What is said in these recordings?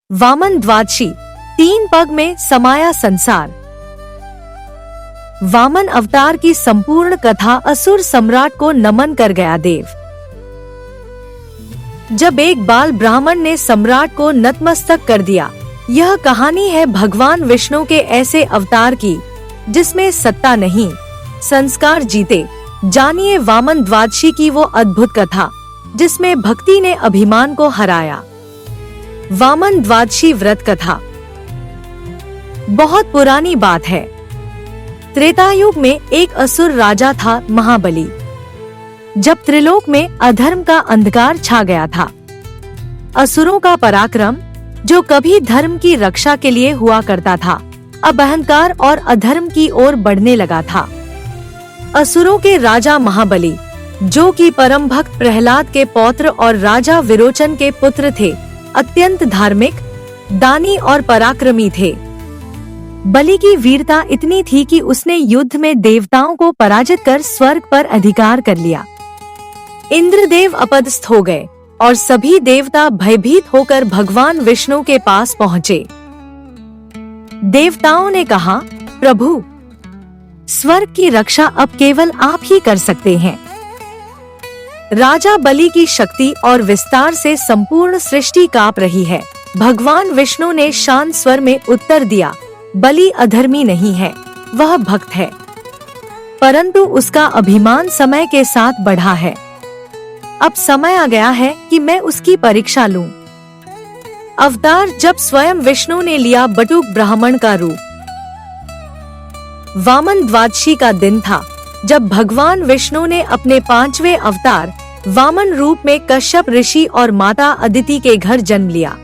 वामन द्वादशी, 3 पग में समाया संसार। वामन अवतार की संपूर्ण कथा असुर सम्राट को नमन कर गया देव। जब एक बाल ब्राह्मण ने सम्राट को नतमस्तक कर दिया। यह कहानी है भगवान विष्णु के ऐसे अवतार की जिसमें सत्ता नहीं, संस्कार जीते। जानिए वामन द्वादशी की वो अद्भुत कथा जिसमें भक्ति ने अभिमान को हराया। वामन द्वादशी व्रत कथा बहुत पुरानी बात है। त्रेतायुग में एक असुर राजा था, महाबली। जब त्रिलोक में अधर्म का अंधकार छा गया था, असुरों का पराक्रम जो कभी धर्म की रक्षा के लिए हुआ करता था, अब अहंकार और अधर्म की ओर बढ़ने लगा था। असुरों के राजा महाबली, जो कि परम भक्त प्रहलाद के पौत्र और राजा विरोचन के पुत्र थे, अत्यंत धार्मिक, दानी और पराक्रमी थे। बलि की वीरता इतनी थी कि उसने युद्ध में देवताओं को पराजित कर स्वर्ग पर अधिकार कर लिया। इंद्रदेव अपदस्थ हो गए और सभी देवता भयभीत होकर भगवान विष्णु के पास पहुँचे। देवताओं ने कहा, प्रभु, स्वर्ग की रक्षा अब केवल आप ही कर सकते हैं। राजा बलि की शक्ति और विस्तार से संपूर्ण सृष्टि कांप रही है। भगवान विष्णु ने शांत स्वर में उत्तर दिया, बलि अधर्मी नहीं है, वह भक्त है, परंतु उसका अभिमान समय के साथ बढ़ा है। अब समय आ गया है कि मैं उसकी परीक्षा लूं। अवतार जब स्वयं विष्णु ने लिया बटुक ब्राह्मण का रूप। वामन द्वादशी का दिन था जब भगवान विष्णु ने अपने 5वें अवतार वामन रूप में कश्यप ऋषि और माता अदिति के घर जन्म लिया।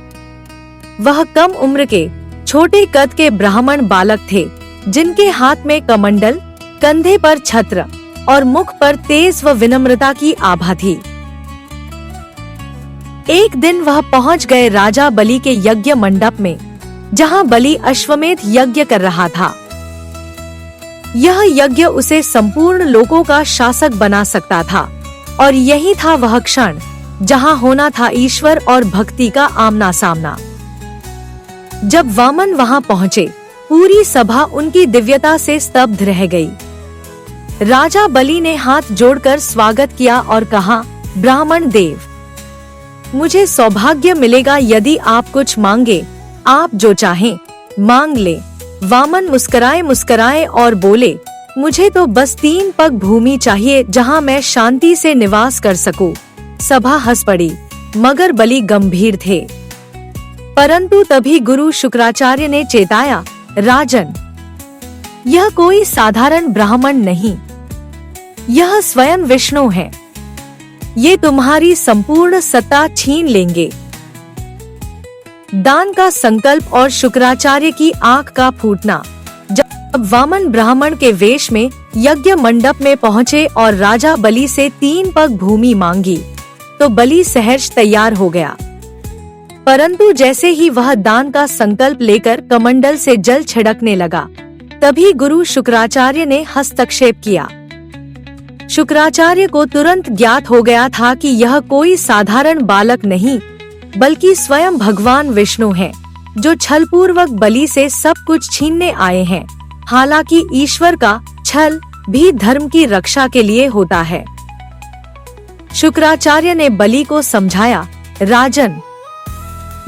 वह कम उम्र के छोटे कद के ब्राह्मण बालक थे, जिनके हाथ में कमंडल, कंधे पर छत्र और मुख पर तेज व विनम्रता की आभा थी। एक दिन वह पहुंच गए राजा बलि के यज्ञ मंडप में, जहां बलि अश्वमेध यज्ञ कर रहा था। यह यज्ञ उसे संपूर्ण लोकों का शासक बना सकता था, और यही था वह क्षण जहां होना था ईश्वर और भक्ति का आमना सामना। जब वामन वहां पहुंचे, पूरी सभा उनकी दिव्यता से स्तब्ध रह गई। राजा बलि ने हाथ जोड़कर स्वागत किया और कहा, ब्राह्मण देव, मुझे सौभाग्य मिलेगा यदि आप कुछ मांगे, आप जो चाहें मांग ले। वामन मुस्कुराए मुस्कुराए और बोले, मुझे तो बस 3 पग भूमि चाहिए जहां मैं शांति से निवास कर सकूं। सभा हंस पड़ी, मगर बलि गंभीर थे। परंतु तभी गुरु शुक्राचार्य ने चेताया, राजन, यह कोई साधारण ब्राह्मण नहीं, यह स्वयं विष्णु है। ये तुम्हारी संपूर्ण सत्ता छीन लेंगे। दान का संकल्प और शुक्राचार्य की आंख का फूटना। जब वामन ब्राह्मण के वेश में यज्ञ मंडप में पहुंचे और राजा बलि से 3 पग भूमि मांगी, तो बलि सहर्ष तैयार हो गया। परंतु जैसे ही वह दान का संकल्प लेकर कमंडल से जल छिड़कने लगा, तभी गुरु शुक्राचार्य ने हस्तक्षेप किया। शुक्राचार्य को तुरंत ज्ञात हो गया था कि यह कोई साधारण बालक नहीं, बल्कि स्वयं भगवान विष्णु हैं, जो छलपूर्वक बलि से सब कुछ छीनने आए हैं। हालांकि ईश्वर का छल भी धर्म की रक्षा के लिए होता है। शुक्राचार्य ने बलि को समझाया, राजन,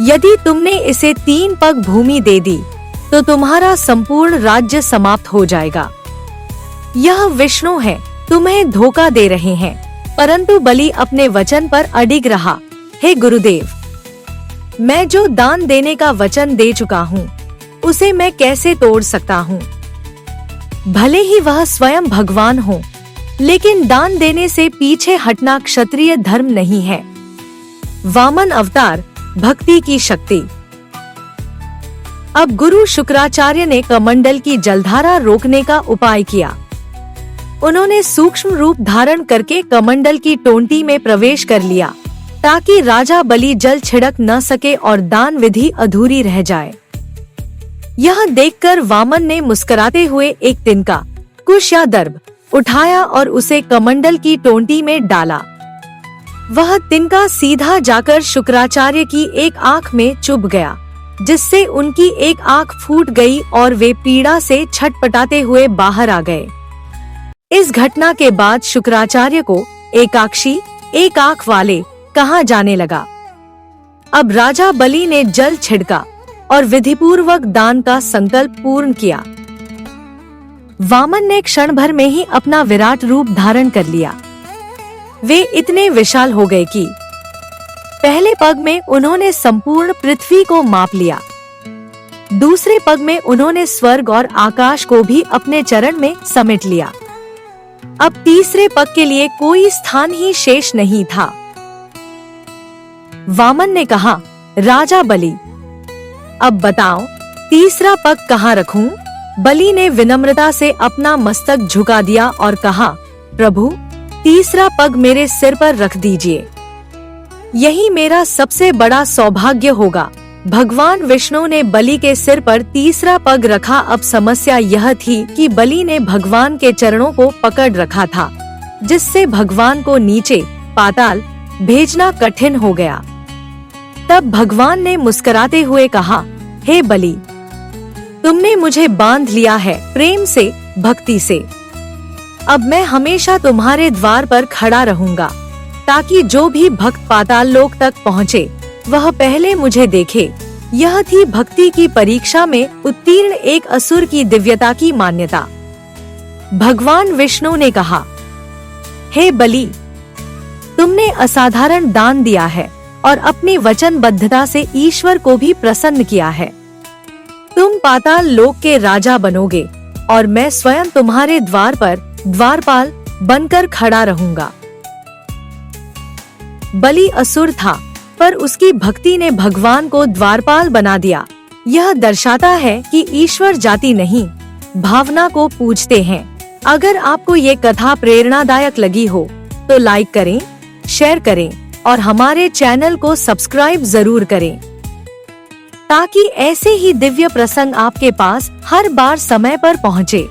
यदि तुमने इसे 3 पग भूमि दे दी, तो तुम्हारा संपूर्ण राज्य समाप्त हो जाएगा। यह विष्णु है, तुम्हें धोखा दे रहे हैं। परंतु बलि अपने वचन पर अडिग रहा, हे गुरुदेव, मैं जो दान देने का वचन दे चुका हूँ, उसे मैं कैसे तोड़ सकता हूँ। भले ही वह स्वयं भगवान हो, लेकिन दान देने से पीछे हटना क्षत्रिय धर्म नहीं है। वामन अवतार, भक्ति की शक्ति। अब गुरु शुक्राचार्य ने कमंडल की जलधारा रोकने का उपाय किया। उन्होंने सूक्ष्म रूप धारण करके कमंडल की टोंटी में प्रवेश कर लिया, ताकि राजा बलि जल छिड़क न सके और दान विधि अधूरी रह जाए। यह देखकर वामन ने मुस्कुराते हुए एक तिनका, कुश या दर्भ उठाया और उसे कमंडल की टोंटी में डाला। वह तिनका सीधा जाकर शुक्राचार्य की एक आंख में चुभ गया। जिससे उनकी एक आंख फूट गई और वे पीड़ा से छटपटाते हुए बाहर आ गए। इस घटना के बाद शुक्राचार्य को एकाक्षी, एक आंख वाले कहा जाने लगा। अब राजा बलि ने जल छिड़का और विधिपूर्वक दान का संकल्प पूर्ण किया। वामन ने क्षण भर में ही अपना विराट रूप धारण कर लिया। वे इतने विशाल हो गए कि पहले पग में उन्होंने संपूर्ण पृथ्वी को माप लिया। दूसरे पग में उन्होंने स्वर्ग और आकाश को भी अपने चरण में समेट लिया। अब तीसरे पग के लिए कोई स्थान ही शेष नहीं था। वामन ने कहा, राजा बलि, अब बताओ तीसरा पग कहाँ रखूं? बलि ने विनम्रता से अपना मस्तक झुका दिया और कहा, प्रभु, तीसरा पग मेरे सिर पर रख दीजिए। यही मेरा सबसे बड़ा सौभाग्य होगा। भगवान विष्णु ने बलि के सिर पर तीसरा पग रखा। अब समस्या यह थी कि बलि ने भगवान के चरणों को पकड़ रखा था, जिससे भगवान को नीचे पाताल भेजना कठिन हो गया। तब भगवान ने मुस्कुराते हुए कहा, हे बलि, तुमने मुझे बांध लिया है प्रेम से, भक्ति से। अब मैं हमेशा तुम्हारे द्वार पर खड़ा रहूंगा, ताकि जो भी भक्त पाताल लोक तक पहुँचे वह पहले मुझे देखे। यह थी भक्ति की परीक्षा में उत्तीर्ण एक असुर की दिव्यता की मान्यता। भगवान विष्णु ने कहा, हे बलि, तुमने असाधारण दान दिया है और अपनी वचनबद्धता से ईश्वर को भी प्रसन्न किया है। तुम पाताल लोक के राजा बनोगे और मैं स्वयं तुम्हारे द्वार पर द्वारपाल बनकर खड़ा रहूंगा। बलि असुर था, पर उसकी भक्ति ने भगवान को द्वारपाल बना दिया। यह दर्शाता है कि ईश्वर जाति नहीं, भावना को पूजते हैं। अगर आपको ये कथा प्रेरणादायक लगी हो तो लाइक करें, शेयर करें और हमारे चैनल को सब्सक्राइब जरूर करें, ताकि ऐसे ही दिव्य प्रसंग आपके पास हर बार समय पर पहुँचे।